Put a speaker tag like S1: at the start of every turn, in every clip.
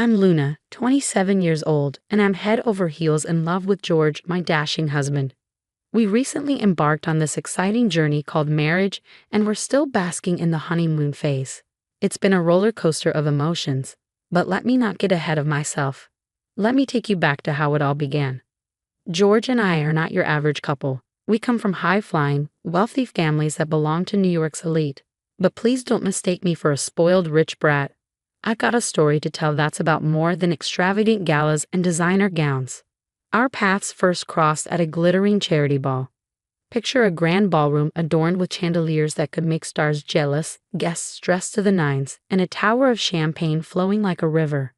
S1: I'm Luna, 27 years old, and I'm head over heels in love with George, my dashing husband. We recently embarked on this exciting journey called marriage, and we're still basking in the honeymoon phase. It's been a roller coaster of emotions, but let me not get ahead of myself. Let me take you back to how it all began. George and I are not your average couple. We come from high-flying, wealthy families that belong to New York's elite. But please don't mistake me for a spoiled rich brat. I've got a story to tell that's about more than extravagant galas and designer gowns. Our paths first crossed at a glittering charity ball. Picture a grand ballroom adorned with chandeliers that could make stars jealous, guests dressed to the nines, and a tower of champagne flowing like a river.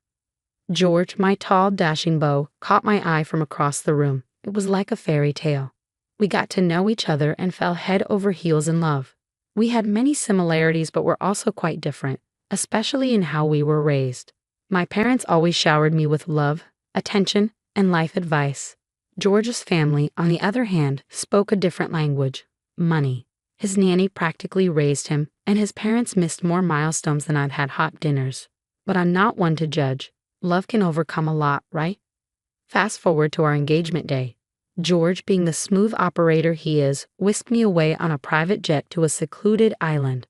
S1: George, my tall, dashing beau, caught my eye from across the room. It was like a fairy tale. We got to know each other and fell head over heels in love. We had many similarities but were also quite different, especially in how we were raised. My parents always showered me with love, attention, and life advice. George's family, on the other hand, spoke a different language: money. His nanny practically raised him, and his parents missed more milestones than I'd had hot dinners. But I'm not one to judge. Love can overcome a lot, right? Fast forward to our engagement day. George, being the smooth operator he is, whisked me away on a private jet to a secluded island.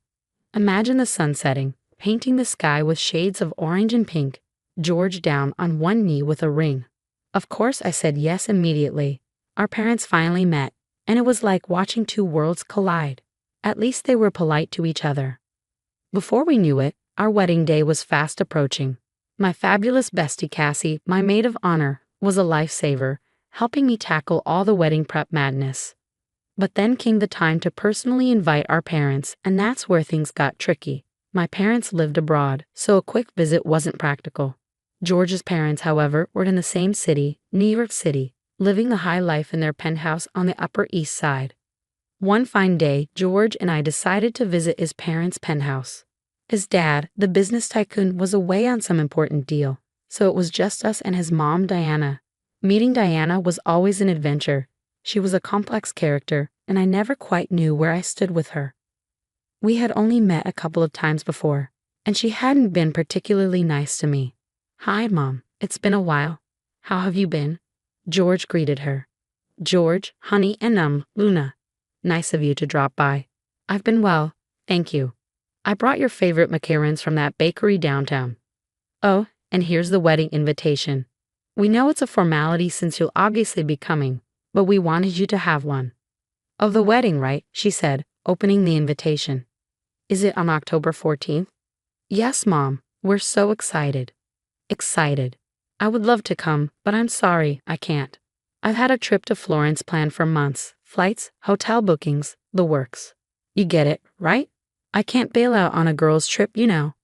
S1: Imagine the sun setting, painting the sky with shades of orange and pink, George down on one knee with a ring. Of course I said yes immediately. Our parents finally met, and it was like watching two worlds collide. At least they were polite to each other. Before we knew it, our wedding day was fast approaching. My fabulous bestie Cassie, my maid of honor, was a lifesaver, helping me tackle all the wedding prep madness. But then came the time to personally invite our parents, and that's where things got tricky. My parents lived abroad, so a quick visit wasn't practical. George's parents, however, were in the same city, New York City, living the high life in their penthouse on the Upper East Side. One fine day, George and I decided to visit his parents' penthouse. His dad, the business tycoon, was away on some important deal, so it was just us and his mom, Diana. Meeting Diana was always an adventure. She was a complex character, and I never quite knew where I stood with her. We had only met a couple of times before, and she hadn't been particularly nice to me. "Hi, Mom. It's been a while. How have you been?" George greeted her. "George, honey, and Luna. Nice of you to drop by." "I've been well, thank you. I brought your favorite macarons from that bakery downtown. Oh, and here's the wedding invitation. We know it's a formality since you'll obviously be coming, but we wanted you to have one." "Of the wedding, right?" she said, opening the invitation. "Is it on October 14th? "Yes, Mom. We're so excited." "Excited. I would love to come, but I'm sorry, I can't. I've had a trip to Florence planned for months. Flights, hotel bookings, the works. You get it, right? I can't bail out on a girl's trip, you know."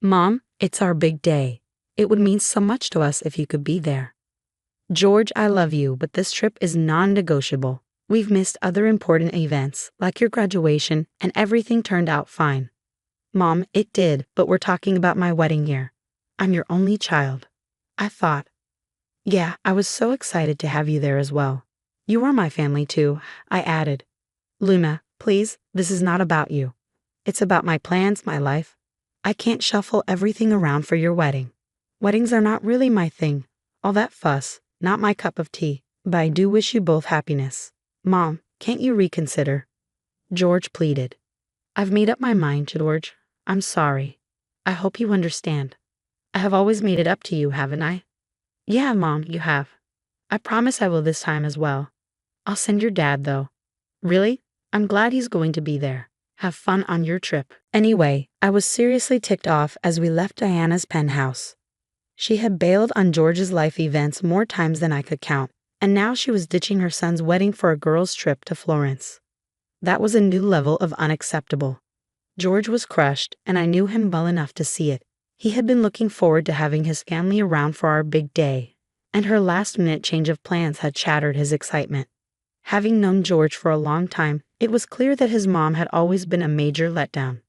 S1: "Mom, it's our big day. It would mean so much to us if you could be there." "George, I love you, but this trip is non-negotiable. We've missed other important events, like your graduation, and everything turned out fine." "Mom, it did, but we're talking about my wedding year. I'm your only child." I thought. "Yeah, I was so excited to have you there as well. You are my family too," I added. "Luna, please, this is not about you. It's about my plans, my life. I can't shuffle everything around for your wedding. Weddings are not really my thing. All that fuss, not my cup of tea. But I do wish you both happiness. Mom, can't you reconsider?" George pleaded. "I've made up my mind, George. I'm sorry. I hope you understand. I have always made it up to you, haven't I?" "Yeah, Mom, you have. I promise I will this time as well. I'll send your dad, though." "Really? I'm glad he's going to be there. Have fun on your trip." Anyway, I was seriously ticked off as we left Diana's penthouse. She had bailed on George's life events more times than I could count, and now she was ditching her son's wedding for a girl's trip to Florence. That was a new level of unacceptable. George was crushed, and I knew him well enough to see it. He had been looking forward to having his family around for our big day, and her last-minute change of plans had shattered his excitement. Having known George for a long time, it was clear that his mom had always been a major letdown.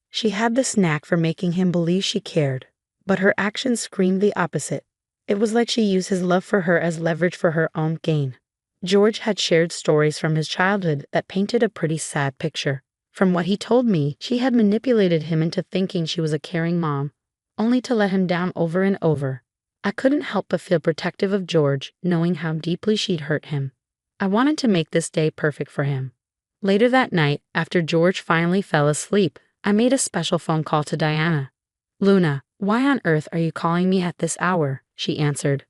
S1: She had this knack for making him believe she cared, but her actions screamed the opposite. It was like she used his love for her as leverage for her own gain. George had shared stories from his childhood that painted a pretty sad picture. From what he told me, she had manipulated him into thinking she was a caring mom, only to let him down over and over. I couldn't help but feel protective of George, knowing how deeply she'd hurt him. I wanted to make this day perfect for him. Later that night, after George finally fell asleep, I made a special phone call to Diana. "Luna, why on earth are you calling me at this hour?" she answered.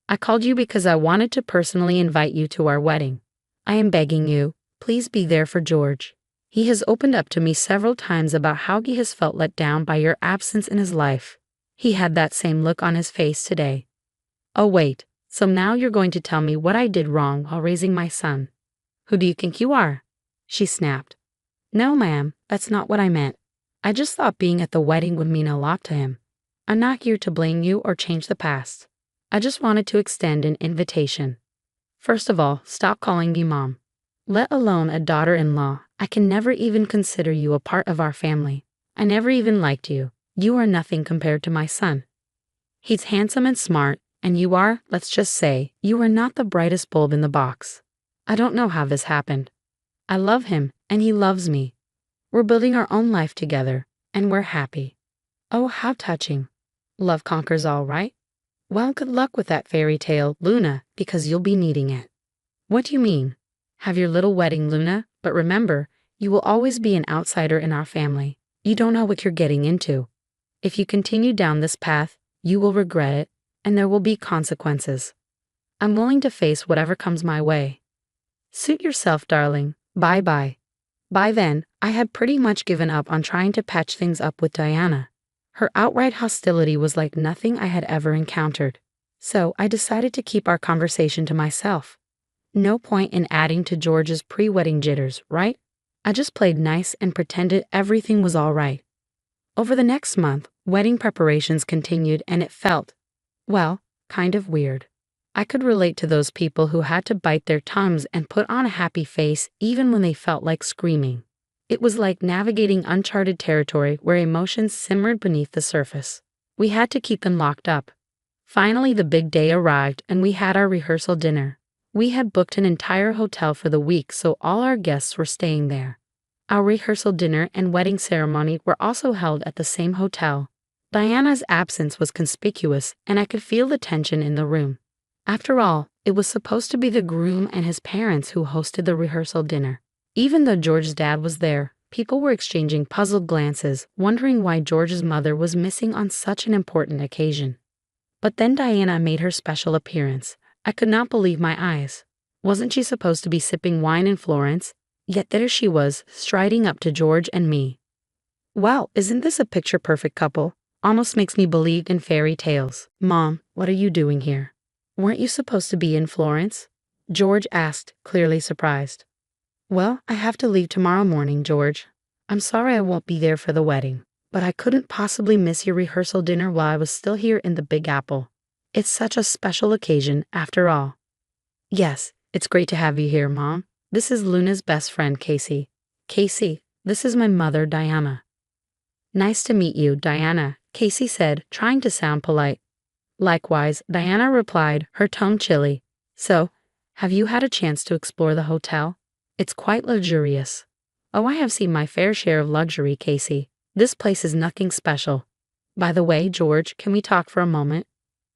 S1: "I called you because I wanted to personally invite you to our wedding. I am begging you, please be there for George. He has opened up to me several times about how he has felt let down by your absence in his life. He had that same look on his face today." "Oh wait, so now you're going to tell me what I did wrong while raising my son. Who do you think you are?" she snapped. "No ma'am, that's not what I meant. I just thought being at the wedding would mean a lot to him. I'm not here to blame you or change the past. I just wanted to extend an invitation. First of all, stop calling me mom. Let alone a daughter-in-law. I can never even consider you a part of our family. I never even liked you. You are nothing compared to my son. He's handsome and smart, and you are, let's just say, you are not the brightest bulb in the box. I don't know how this happened. I love him, and he loves me. We're building our own life together, and we're happy. Oh, how touching. Love conquers all, right? Well, good luck with that fairy tale, Luna, because you'll be needing it." "What do you mean?" "Have your little wedding, Luna, but remember, you will always be an outsider in our family. You don't know what you're getting into. If you continue down this path, you will regret it, and there will be consequences. I'm willing to face whatever comes my way. Suit yourself, darling. Bye-bye." By then, I had pretty much given up on trying to patch things up with Diana. Her outright hostility was like nothing I had ever encountered. So I decided to keep our conversation to myself. No point in adding to George's pre-wedding jitters, right? I just played nice and pretended everything was all right. Over the next month, wedding preparations continued and it felt, well, kind of weird. I could relate to those people who had to bite their tongues and put on a happy face even when they felt like screaming. It was like navigating uncharted territory where emotions simmered beneath the surface. We had to keep them locked up. Finally, the big day arrived and we had our rehearsal dinner. We had booked an entire hotel for the week, so all our guests were staying there. Our rehearsal dinner and wedding ceremony were also held at the same hotel. Diana's absence was conspicuous, and I could feel the tension in the room. After all, it was supposed to be the groom and his parents who hosted the rehearsal dinner. Even though George's dad was there, people were exchanging puzzled glances, wondering why George's mother was missing on such an important occasion. But then Diana made her special appearance. I could not believe my eyes. Wasn't she supposed to be sipping wine in Florence? Yet there she was, striding up to George and me. Wow, isn't this a picture-perfect couple? Almost makes me believe in fairy tales. "Mom, what are you doing here? Weren't you supposed to be in Florence?" George asked, clearly surprised. "Well, I have to leave tomorrow morning, George. I'm sorry I won't be there for the wedding, but I couldn't possibly miss your rehearsal dinner while I was still here in the Big Apple. It's such a special occasion, after all." "Yes, it's great to have you here, Mom. This is Luna's best friend, Casey. Casey, this is my mother, Diana." "Nice to meet you, Diana," Casey said, trying to sound polite. Likewise, Diana replied, her tone chilly. "So, have you had a chance to explore the hotel? It's quite luxurious." "Oh, I have seen my fair share of luxury, Casey. This place is nothing special. By the way, George, can we talk for a moment?"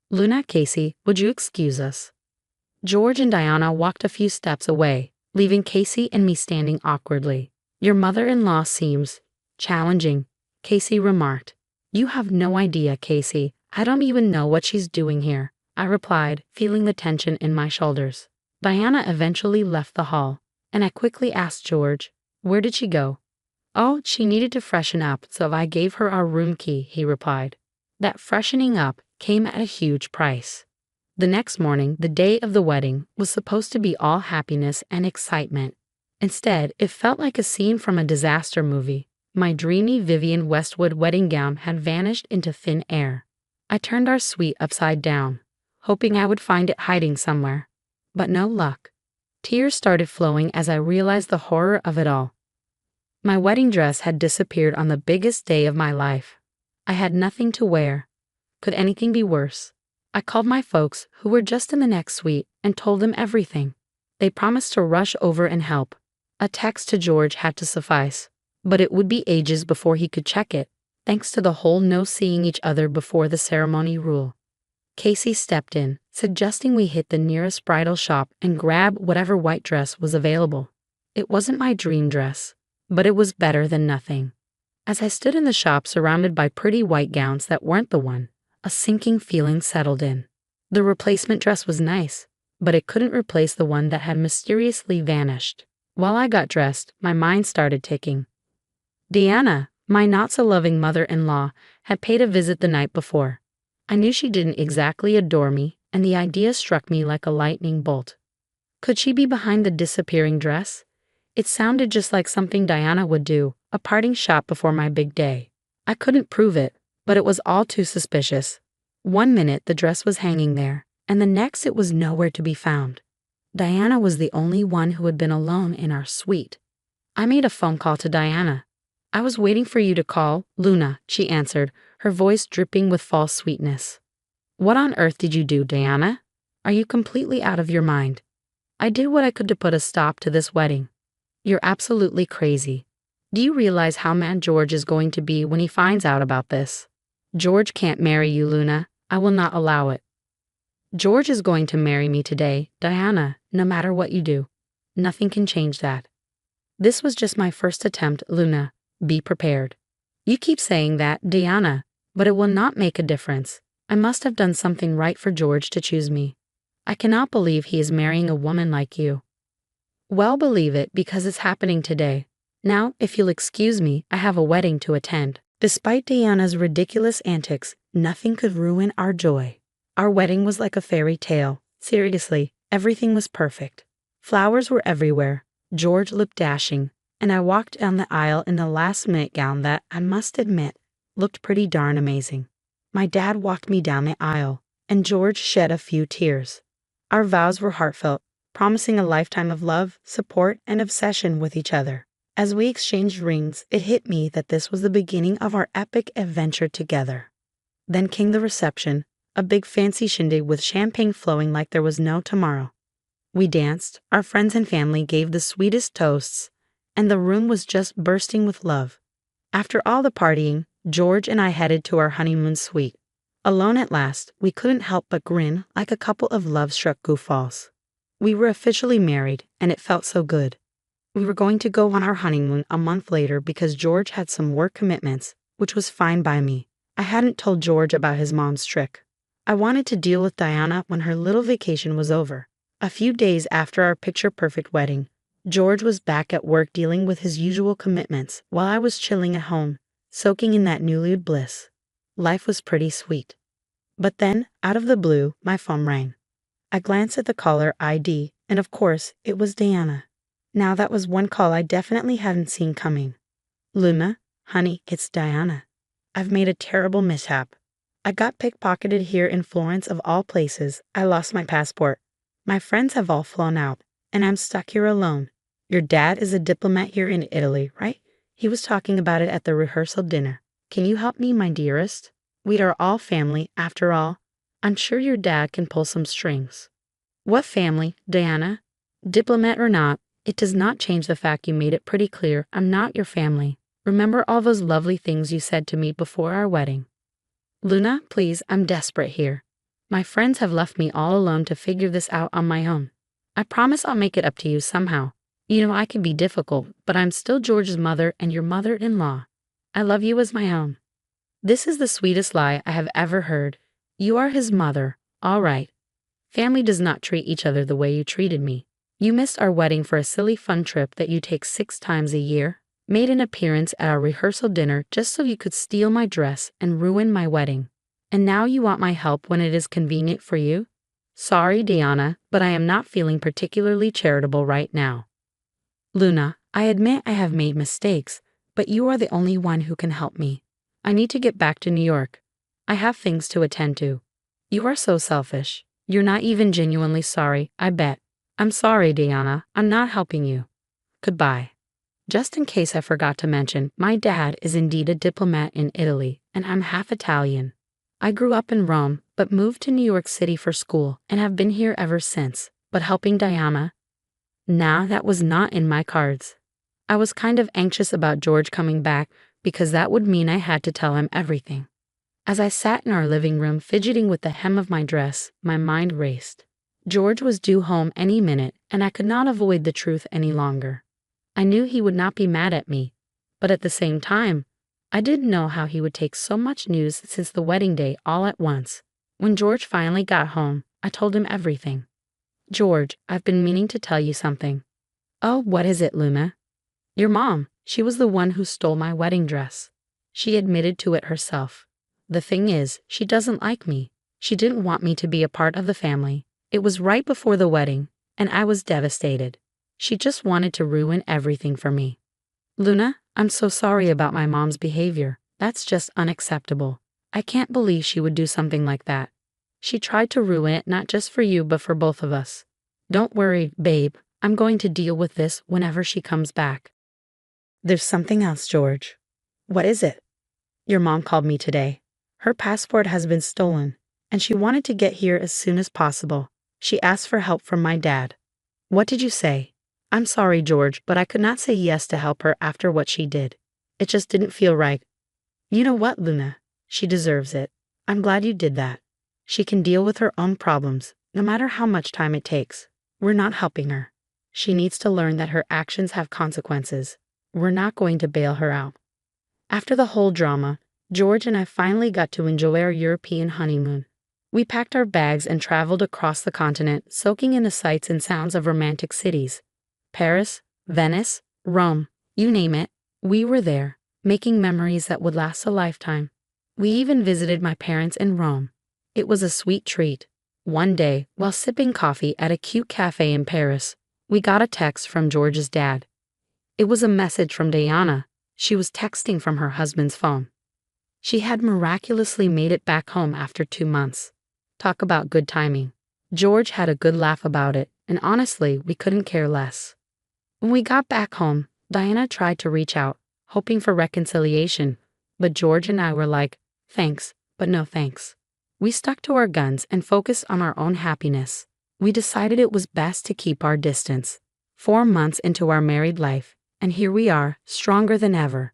S1: "Luna, Casey, would you excuse us?" George and Diana walked a few steps away, leaving Casey and me standing awkwardly. "Your mother-in-law seems challenging," Casey remarked. "You have no idea, Casey. I don't even know what she's doing here," I replied, feeling the tension in my shoulders. Diana eventually left the hall, and I quickly asked George, "Where did she go?" "Oh, she needed to freshen up, so I gave her our room key," he replied. That freshening up came at a huge price. The next morning, the day of the wedding, was supposed to be all happiness and excitement. Instead, it felt like a scene from a disaster movie. My dreamy Vivienne Westwood wedding gown had vanished into thin air. I turned our suite upside down, hoping I would find it hiding somewhere. But no luck. Tears started flowing as I realized the horror of it all. My wedding dress had disappeared on the biggest day of my life. I had nothing to wear. Could anything be worse? I called my folks, who were just in the next suite, and told them everything. They promised to rush over and help. A text to George had to suffice, but it would be ages before he could check it. thanks to the whole no seeing each other before the ceremony rule. Casey stepped in, suggesting we hit the nearest bridal shop and grab whatever white dress was available. It wasn't my dream dress, but it was better than nothing. As I stood in the shop surrounded by pretty white gowns that weren't the one, a sinking feeling settled in. The replacement dress was nice, but it couldn't replace the one that had mysteriously vanished. While I got dressed, my mind started ticking. Deanna, my not-so-loving mother-in-law, had paid a visit the night before. I knew she didn't exactly adore me, and the idea struck me like a lightning bolt. Could she be behind the disappearing dress? It sounded just like something Diana would do, a parting shot before my big day. I couldn't prove it, but it was all too suspicious. One minute the dress was hanging there, and the next it was nowhere to be found. Diana was the only one who had been alone in our suite. I made a phone call to Diana. "I was waiting for you to call, Luna," she answered, her voice dripping with false sweetness. "What on earth did you do, Diana? Are you completely out of your mind?" "I did what I could to put a stop to this wedding." "You're absolutely crazy. Do you realize how mad George is going to be when he finds out about this?" "George can't marry you, Luna. I will not allow it." "George is going to marry me today, Diana, no matter what you do. Nothing can change that." "This was just my first attempt, Luna. Be prepared." "You keep saying that, Diana, but it will not make a difference. I must have done something right for George to choose me. I cannot believe he is marrying a woman like you." "Well, believe it because it's happening today. Now, if you'll excuse me, I have a wedding to attend." Despite Diana's ridiculous antics, nothing could ruin our joy. Our wedding was like a fairy tale. Seriously, everything was perfect. Flowers were everywhere. George looked dashing, and I walked down the aisle in the last-minute gown that, I must admit, looked pretty darn amazing. My dad walked me down the aisle, and George shed a few tears. Our vows were heartfelt, promising a lifetime of love, support, and obsession with each other. As we exchanged rings, it hit me that this was the beginning of our epic adventure together. Then came the reception, a big fancy shindig with champagne flowing like there was no tomorrow. We danced, our friends and family gave the sweetest toasts, and the room was just bursting with love. After all the partying, George and I headed to our honeymoon suite. Alone at last, we couldn't help but grin like a couple of love-struck goofballs. We were officially married, and it felt so good. We were going to go on our honeymoon a month later because George had some work commitments, which was fine by me. I hadn't told George about his mom's trick. I wanted to deal with Diana when her little vacation was over. A few days after our picture-perfect wedding, George was back at work dealing with his usual commitments while I was chilling at home, soaking in that newlywed bliss. Life was pretty sweet. But then, out of the blue, my phone rang. I glanced at the caller ID, and of course, it was Diana. Now that was one call I definitely hadn't seen coming. "Luna, honey, it's Diana. I've made a terrible mishap. I got pickpocketed here in Florence of all places. I lost my passport. My friends have all flown out, and I'm stuck here alone. Your dad is a diplomat here in Italy, right? He was talking about it at the rehearsal dinner. Can you help me, my dearest? We are all family, after all. I'm sure your dad can pull some strings." "What family, Diana? Diplomat or not, it does not change the fact you made it pretty clear I'm not your family. Remember all those lovely things you said to me before our wedding." "Luna, please, I'm desperate here. My friends have left me all alone to figure this out on my own. I promise I'll make it up to you somehow. You know I can be difficult, but I'm still George's mother and your mother-in-law. I love you as my own." This is the sweetest lie I have ever heard. You are his mother, all right. Family does not treat each other the way you treated me. You missed our wedding for a silly fun trip that you take 6 times a year, made an appearance at our rehearsal dinner just so you could steal my dress and ruin my wedding. And now you want my help when it is convenient for you? Sorry, Diana, but I am not feeling particularly charitable right now. "Luna, I admit I have made mistakes, but you are the only one who can help me. I need to get back to New York. I have things to attend to." "You are so selfish. You're not even genuinely sorry, I bet." "I'm sorry, Diana. I'm not helping you. Goodbye." Just in case I forgot to mention, my dad is indeed a diplomat in Italy, and I'm half Italian. I grew up in Rome, but moved to New York City for school and have been here ever since. But helping Diana? Nah, that was not in my cards. I was kind of anxious about George coming back, because that would mean I had to tell him everything. As I sat in our living room fidgeting with the hem of my dress, my mind raced. George was due home any minute, and I could not avoid the truth any longer. I knew he would not be mad at me, but at the same time, I didn't know how he would take so much news since the wedding day all at once. When George finally got home, I told him everything. "George, I've been meaning to tell you something." "Oh, what is it, Luna?" "Your mom, she was the one who stole my wedding dress. She admitted to it herself. The thing is, she doesn't like me. She didn't want me to be a part of the family. It was right before the wedding, and I was devastated. She just wanted to ruin everything for me." "Luna, I'm so sorry about my mom's behavior. That's just unacceptable. I can't believe she would do something like that. She tried to ruin it not just for you but for both of us. Don't worry, babe. I'm going to deal with this whenever she comes back." "There's something else, George." "What is it?" "Your mom called me today. Her passport has been stolen, and she wanted to get here as soon as possible. She asked for help from my dad." "What did you say?" "I'm sorry, George, but I could not say yes to help her after what she did. It just didn't feel right." "You know what, Luna? She deserves it. I'm glad you did that. She can deal with her own problems, no matter how much time it takes. We're not helping her. She needs to learn that her actions have consequences. We're not going to bail her out." After the whole drama, George and I finally got to enjoy our European honeymoon. We packed our bags and traveled across the continent, soaking in the sights and sounds of romantic cities. Paris, Venice, Rome, you name it, we were there, making memories that would last a lifetime. We even visited my parents in Rome. It was a sweet treat. One day, while sipping coffee at a cute cafe in Paris, we got a text from George's dad. It was a message from Diana. She was texting from her husband's phone. She had miraculously made it back home after 2 months. Talk about good timing. George had a good laugh about it, and honestly, we couldn't care less. When we got back home, Diana tried to reach out, hoping for reconciliation, but George and I were like, thanks, but no thanks. We stuck to our guns and focused on our own happiness. We decided it was best to keep our distance. 4 months into our married life, and here we are, stronger than ever.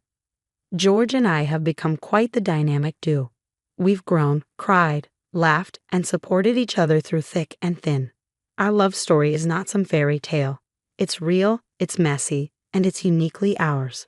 S1: George and I have become quite the dynamic duo. We've grown, cried, laughed, and supported each other through thick and thin. Our love story is not some fairy tale. It's real, it's messy, and it's uniquely ours.